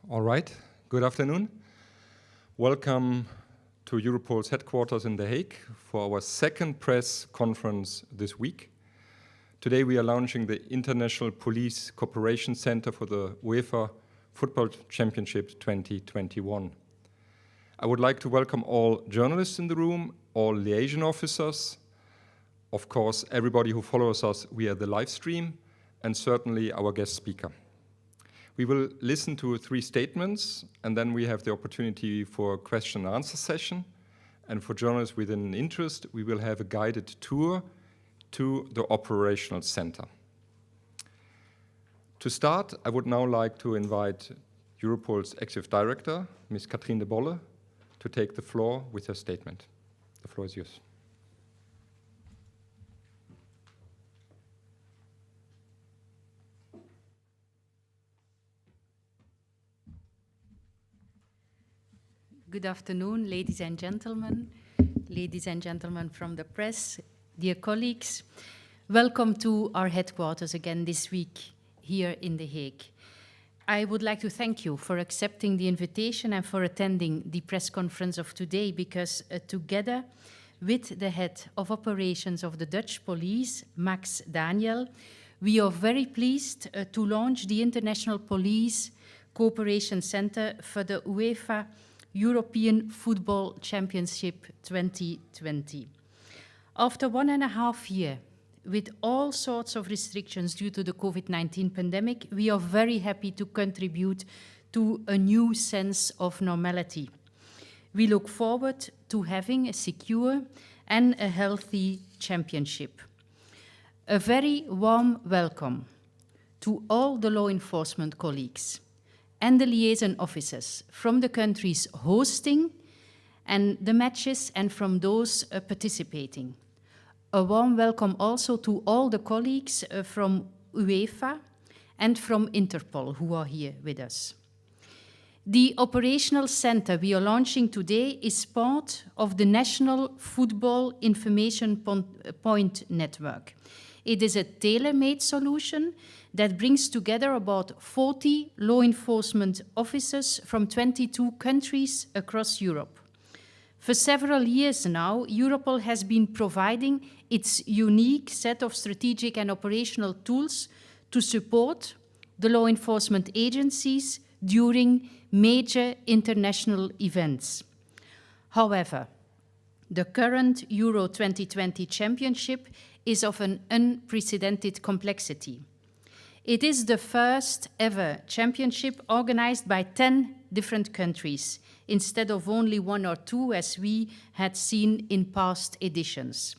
All right, good afternoon. Welcome to Europol's headquarters in The Hague for our second press conference this week. Today we are launching the International Police Cooperation Center for the UEFA Football Championship 2021. I would like to welcome all journalists in the room, all liaison officers, of course everybody who follows us via the live stream, and certainly our guest speaker. We will listen to 3 statements, and then we have the opportunity for a question and answer session. And for journalists with an interest, we will have a guided tour to the operational center. To start, I would now like to invite Europol's Executive Director, Ms. Katrien de Bolle, to take the floor with her statement. The floor is yours. Good afternoon, ladies and gentlemen from the press, dear colleagues. Welcome to our headquarters again this week here in The Hague. I would like to thank you for accepting the invitation and for attending the press conference of today, because together with the head of operations of the Dutch police, Max Daniel, we are very pleased to launch the International Police Cooperation Center for the UEFA European Football Championship 2020. After 1.5 years, with all sorts of restrictions due to the COVID-19 pandemic, we are very happy to contribute to a new sense of normality. We look forward to having a secure and a healthy championship. A very warm welcome to all the law enforcement colleagues and the liaison officers from the countries hosting and the matches and from those participating. A warm welcome also to all the colleagues from UEFA and from Interpol who are here with us. The operational center we are launching today is part of the National Football Information Point Network. It is a tailor-made solution that brings together about 40 law enforcement officers from 22 countries across Europe. For several years now, Europol has been providing its unique set of strategic and operational tools to support the law enforcement agencies during major international events. However, the current Euro 2020 championship is of an unprecedented complexity. It is the first ever championship organized by 10 different countries, instead of only 1 or 2 as we had seen in past editions.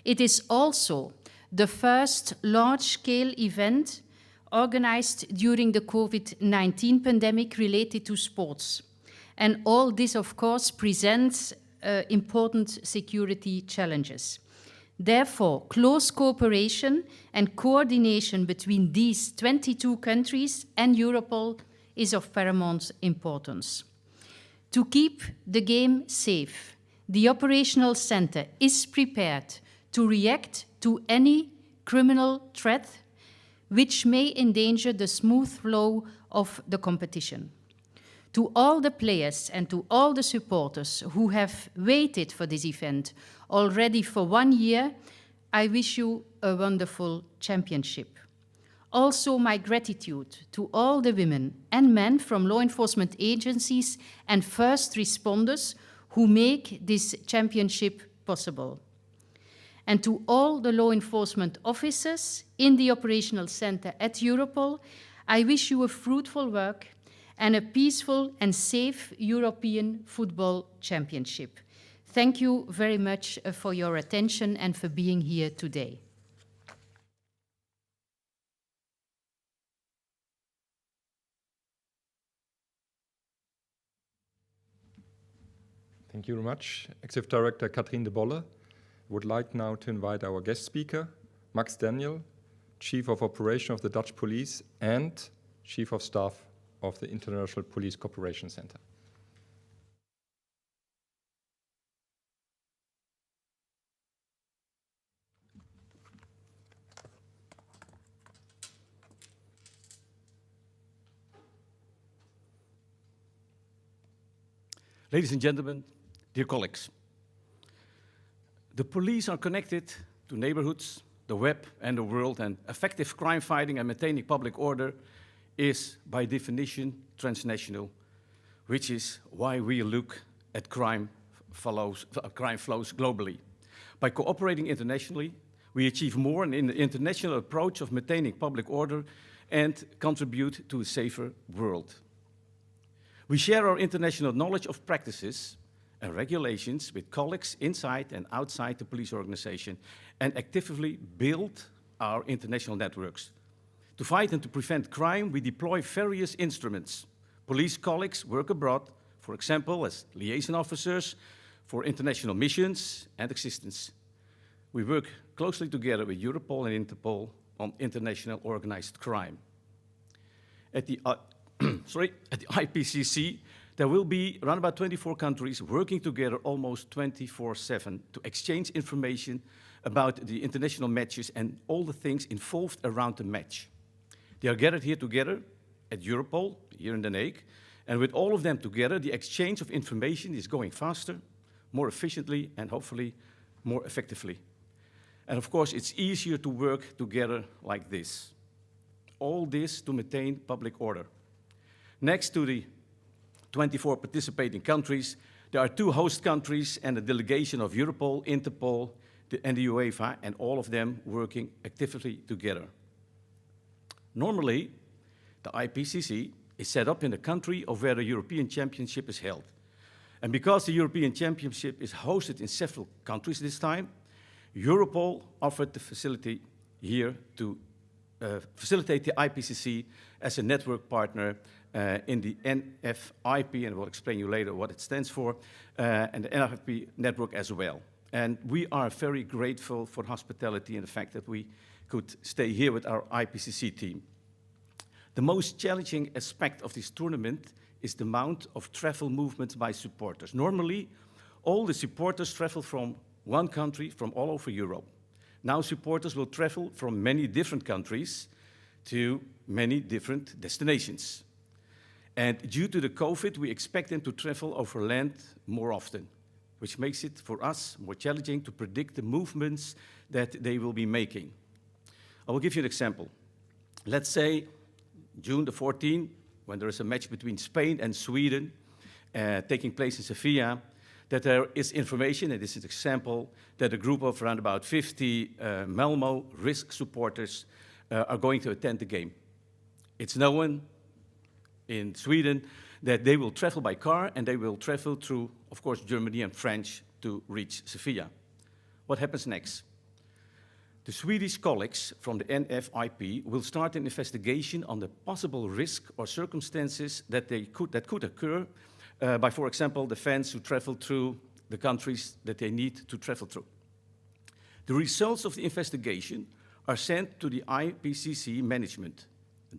It is also the first large-scale event organized during the COVID-19 pandemic related to sports. And all this, of course, presents important security challenges. Therefore, close cooperation and coordination between these 22 countries and Europol is of paramount importance. To keep the game safe, the operational center is prepared to react to any criminal threat which may endanger the smooth flow of the competition. To all the players and to all the supporters who have waited for this event already for 1 year, I wish you a wonderful championship. Also, my gratitude to all the women and men from law enforcement agencies and first responders who make this championship possible. And to all the law enforcement officers in the operational center at Europol, I wish you a fruitful work and a peaceful and safe European football championship. Thank you very much for your attention and for being here today. Thank you very much, Executive Director Katrien de Bolle. I would like now to invite our guest speaker, Max Daniel, Chief of Operation of the Dutch Police and Chief of Staff of the International Police Cooperation Center. Ladies and gentlemen, dear colleagues, the police are connected to neighborhoods, the web and the world, and effective crime fighting and maintaining public order is by definition transnational, which is why we look at crime flows globally. By cooperating internationally, we achieve more in the international approach of maintaining public order and contribute to a safer world. We share our international knowledge of practices and regulations with colleagues inside and outside the police organization and actively build our international networks. To fight and to prevent crime, we deploy various instruments. Police colleagues work abroad, for example, as liaison officers for international missions and assistance. We work closely together with Europol and Interpol on international organized crime. At the IPCC, there will be around about 24 countries working together almost 24/7 to exchange information about the international matches and all the things involved around the match. They are gathered here together at Europol, here in Den Haag, and with all of them together, the exchange of information is going faster, more efficiently, and hopefully more effectively. And of course, it's easier to work together like this. All this to maintain public order. Next to the 24 participating countries, there are 2 host countries and a delegation of Europol, Interpol, and the UEFA, and all of them working actively together. Normally, the IPCC is set up in the country of where the European Championship is held. And because the European Championship is hosted in several countries this time, Europol offered the facility here to facilitate the IPCC as a network partner in the NFIP, and we'll explain you later what it stands for, and the NFIP network as well. And we are very grateful for the hospitality and the fact that we could stay here with our IPCC team. The most challenging aspect of this tournament is the amount of travel movements by supporters. Normally, all the supporters travel from one country from all over Europe. Now supporters will travel from many different countries to many different destinations. And due to the COVID, we expect them to travel over land more often, which makes it for us more challenging to predict the movements that they will be making. I will give you an example. Let's say June the 14th, when there is a match between Spain and Sweden taking place in Sevilla, that there is information, and this is an example, that a group of around about 50 Malmo risk supporters are going to attend the game. It's known in Sweden that they will travel by car and they will travel through, of course, Germany and France to reach Sevilla. What happens next? The Swedish colleagues from the NFIP will start an investigation on the possible risk or circumstances that could occur by, for example, the fans who travel through the countries that they need to travel through. The results of the investigation are sent to the IPCC management.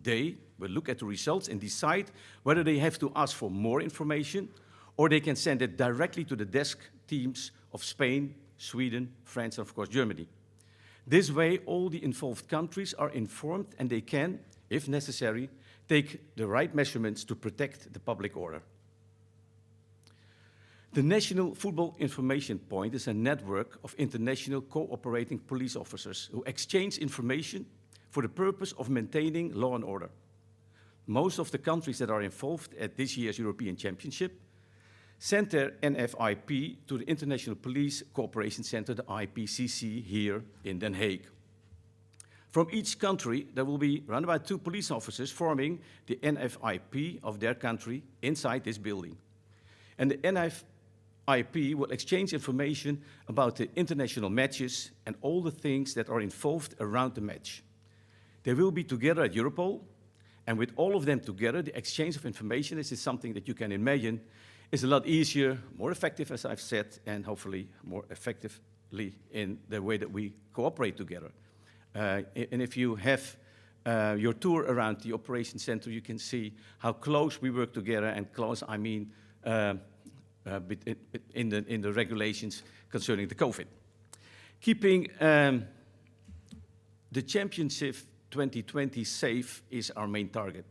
They will look at the results and decide whether they have to ask for more information or they can send it directly to the desk teams of Spain, Sweden, France, and of course Germany. This way, all the involved countries are informed and they can, if necessary, take the right measurements to protect the public order. The National Football Information Point is a network of international cooperating police officers who exchange information for the purpose of maintaining law and order. Most of the countries that are involved at this year's European Championship sent their NFIP to the International Police Cooperation Center, the IPCC, here in Den Haag. From each country, there will be around about 2 police officers forming the NFIP of their country inside this building. And the NFIP will exchange information about the international matches and all the things that are involved around the match. They will be together at Europol, and with all of them together, the exchange of information, this is something that you can imagine, is a lot easier, more effective, as I've said, and hopefully more effectively in the way that we cooperate together. And if you have your tour around the operation center, you can see how close we work together, and close, I mean, in the regulations concerning the COVID. Keeping the championship 2020 safe is our main target.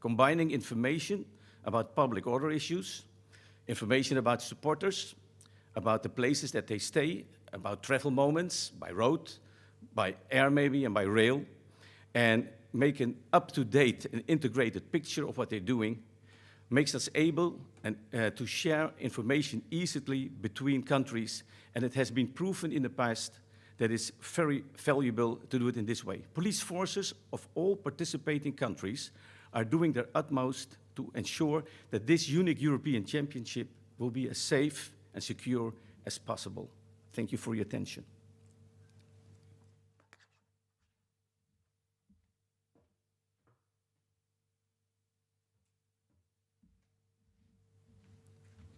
Combining information about public order issues, Information about supporters, about the places that they stay, about travel moments by road, by air maybe, and by rail, and make an up-to-date and integrated picture of what they're doing, makes us able to share information easily between countries, and it has been proven in the past that it's very valuable to do it in this way. Police forces of all participating countries are doing their utmost to ensure that this unique European Championship will be as safe and secure as possible. Thank you for your attention.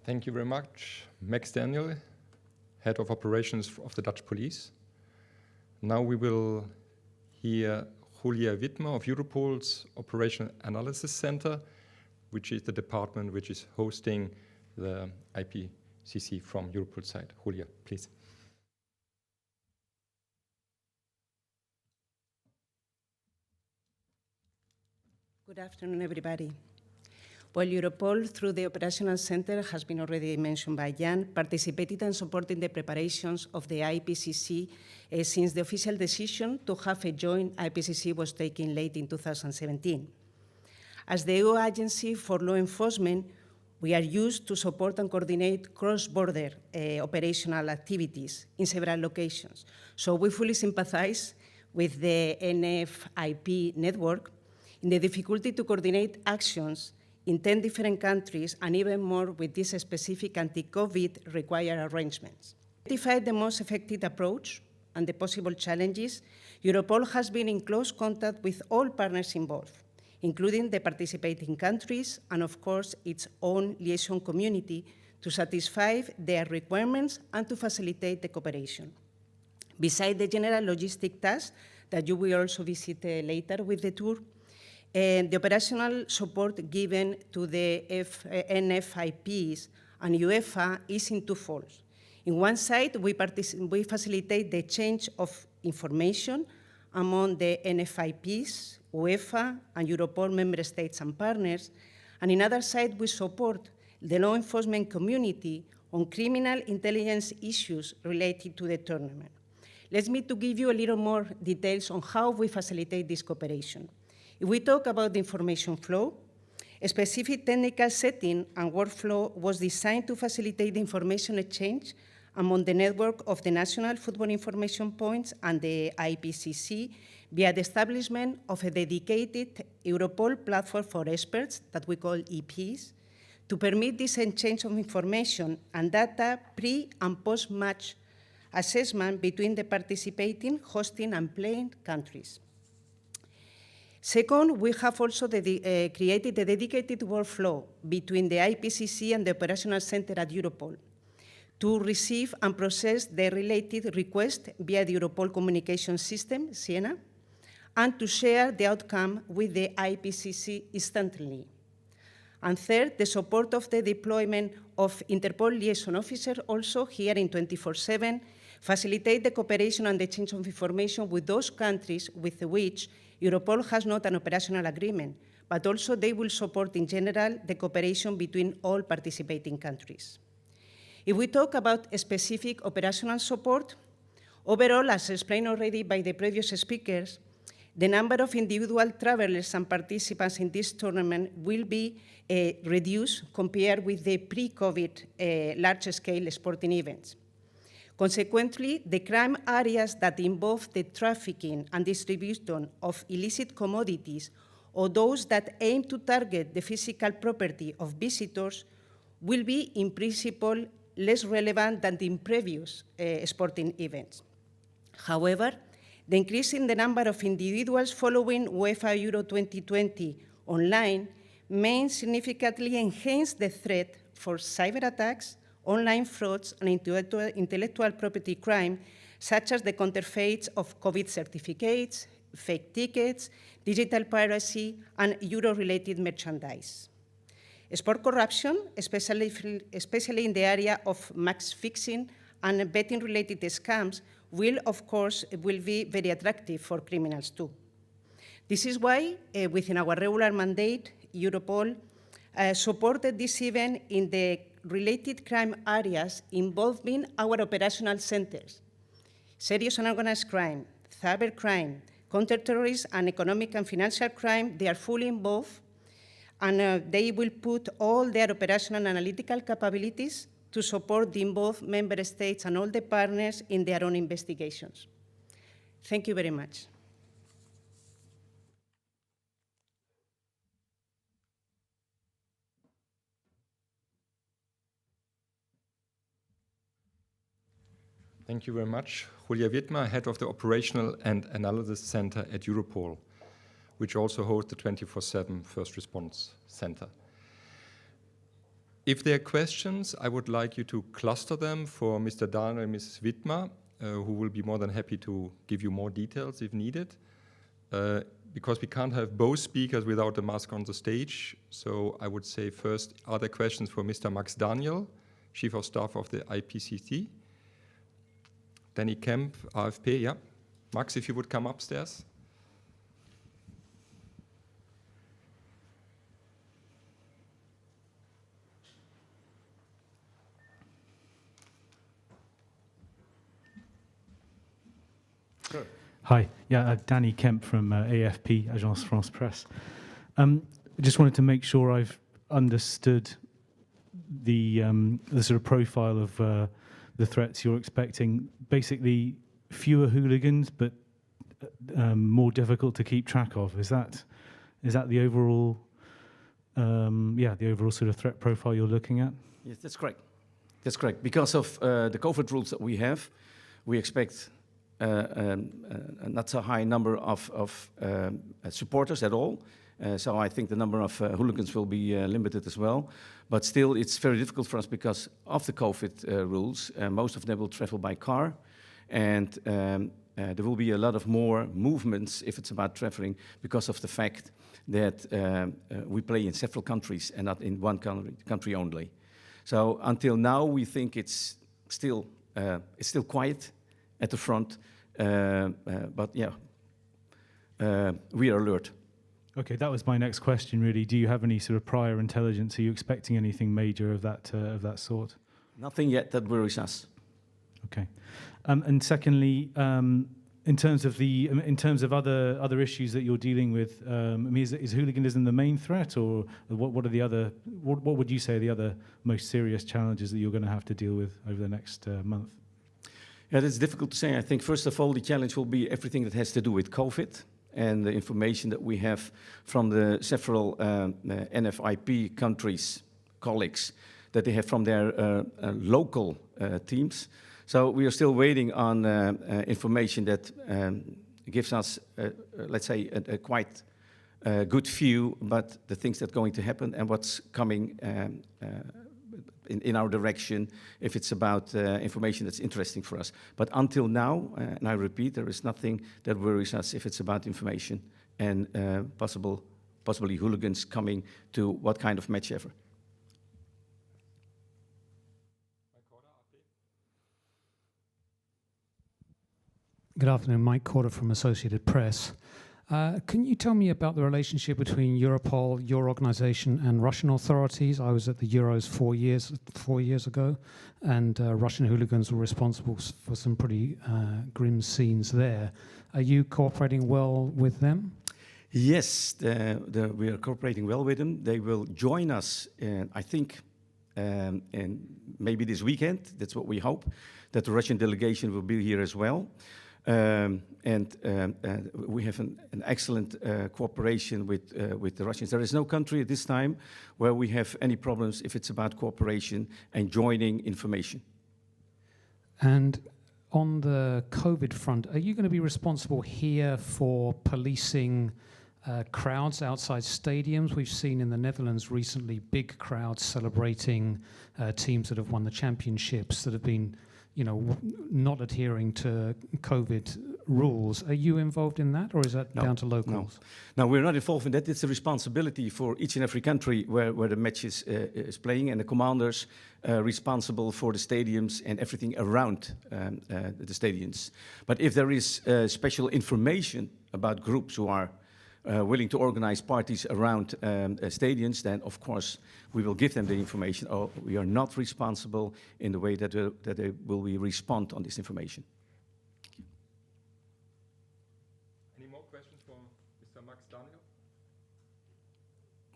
Thank you very much, Max Daniel, Head of Operations of the Dutch Police. Now we will hear Julia Wittmer of Europol's Operational Analysis Center, which is the department which is hosting the IPCC from Europol's side. Julia, please. Good afternoon, everybody. Well, Europol, through the Operational Center, has been already mentioned by Jan, participated and supported the preparations of the IPCC since the official decision to have a joint IPCC was taken late in 2017. As the EU Agency for Law Enforcement, we are used to support and coordinate cross-border operational activities in several locations. So we fully sympathize with the NFIP network in the difficulty to coordinate actions in 10 different countries, and even more with these specific anti-COVID required arrangements. To identify the most effective approach and the possible challenges, Europol has been in close contact with all partners involved, including the participating countries and, of course, its own liaison community to satisfy their requirements and to facilitate the cooperation. Besides the general logistic tasks that you will also visit later with the tour, the operational support given to the NFIPs and UEFA is in two folds. In one side, we facilitate the exchange of information among the NFIPs, UEFA, and Europol member states and partners, and in other side, we support the law enforcement community on criminal intelligence issues related to the tournament. Let me to give you a little more details on how we facilitate this cooperation. If we talk about the information flow, a specific technical setting and workflow was designed to facilitate the information exchange among the network of the National Football Information Points and the IPCC via the establishment of a dedicated Europol platform for experts that we call EPs to permit this exchange of information and data pre- and post-match assessment between the participating, hosting, and playing countries. Second, we have also created a dedicated workflow between the IPCC and the Operational Center at Europol to receive and process the related request via the Europol communication system, Siena, and to share the outcome with the IPCC instantly. And third, the support of the deployment of Interpol liaison officers also here in 24/7, facilitate the cooperation and the exchange of information with those countries with which Europol has not an operational agreement, but also they will support in general the cooperation between all participating countries. If we talk about specific operational support, overall, as explained already by the previous speakers, the number of individual travelers and participants in this tournament will be reduced compared with the pre-COVID large-scale sporting events. Consequently, the crime areas that involve the trafficking and distribution of illicit commodities or those that aim to target the physical property of visitors will be, in principle, less relevant than in previous sporting events. However, the increase in the number of individuals following UEFA Euro 2020 online may significantly enhance the threat for cyber attacks, online frauds, and intellectual property crime, such as the counterfeits of COVID certificates, fake tickets, digital piracy, and Euro-related merchandise. Sport corruption, especially in the area of match fixing and betting-related scams, will be very attractive for criminals too. This is why, within our regular mandate, Europol supported this event in the related crime areas involving our operational centers. Serious and organized crime, cybercrime, counterterrorism, and economic and financial crime, they are fully involved, and they will put all their operational and analytical capabilities to support the involved member states and all the partners in their own investigations. Thank you very much. Thank you very much. Julia Wittmer, Head of the Operational and Analysis Center at Europol, which also hosts the 24/7 First Response Center. If there are questions, I would like you to cluster them for Mr. Daniel and Mrs. Wittmer, who will be more than happy to give you more details if needed. Because we can't have both speakers without the mask on the stage. So I would say first, are there questions for Mr. Max Daniel, Chief of Staff of the IPCC? Danny Kemp, AFP, yeah. Max, if you would come upstairs. Sure. Hi, Danny Kemp from AFP, Agence France Presse. I just wanted to make sure I've understood the sort of profile of the threats you're expecting. Basically, fewer hooligans, but more difficult to keep track of. Is that the overall, the overall sort of threat profile you're looking at? Yes, that's correct. That's correct. Because of the COVID rules that we have, we expect not so high number of supporters at all. So I think the number of hooligans will be limited as well. But still, it's very difficult for us because of the COVID rules. Most of them will travel by car. And there will be a lot of more movements if it's about traveling because of the fact that we play in several countries and not in one country only. So until now, we think it's still quiet at the front. But yeah, we are alert. Okay, that was my next question, really. Do you have any sort of prior intelligence? Are you expecting anything major of that sort? Nothing yet that worries us. Okay, and secondly, in terms of other issues that you're dealing with, I mean, is hooliganism the main threat, or what are the other? What would you say are the other most serious challenges that you're going to have to deal with over the next month? Yeah, that's difficult to say. I think first of all, the challenge will be everything that has to do with COVID. And the information that we have from the several NFIP countries, colleagues, that they have from their local teams. So we are still waiting on information that gives us, let's say, a quite good view about the things that are going to happen and what's coming in our direction, if it's about information that's interesting for us. But until now, and I repeat, there is nothing that worries us if it's about information and possibly hooligans coming to what kind of match ever. Good afternoon, Mike Corder from Associated Press. Can you tell me about the relationship between Europol, your organization, and Russian authorities? I was at the Euros 4 years ago, and Russian hooligans were responsible for some pretty grim scenes there. Are you cooperating well with them? Yes, we are cooperating well with them. They will join us, I think, and maybe this weekend. That's what we hope, that the Russian delegation will be here as well. We have an excellent cooperation with the Russians. There is no country at this time where we have any problems if it's about cooperation and joining information. And on the COVID front, are you going to be responsible here for policing crowds outside stadiums? We've seen in the Netherlands recently big crowds celebrating teams that have won the championships that have been, not adhering to COVID rules. Are you involved in that, or is that down to locals? No, we're not involved in that. It's a responsibility for each and every country where the match is playing, and the commanders responsible for the stadiums and everything around the stadiums. But if there is special information about groups who are willing to organize parties around stadiums, then of course we will give them the information. Oh, we are not responsible in the way that they will respond on this information. Any more questions for Mr. Max Daniel?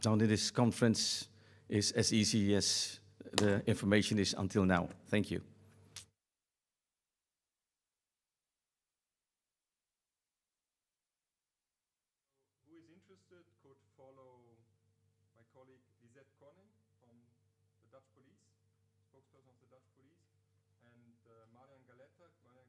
Now, this conference is as easy as the information is until now. Thank you. Who is interested could follow my colleague Lisette Koning from the Dutch police, spokesperson of the Dutch police, and Marian Galetta. Marian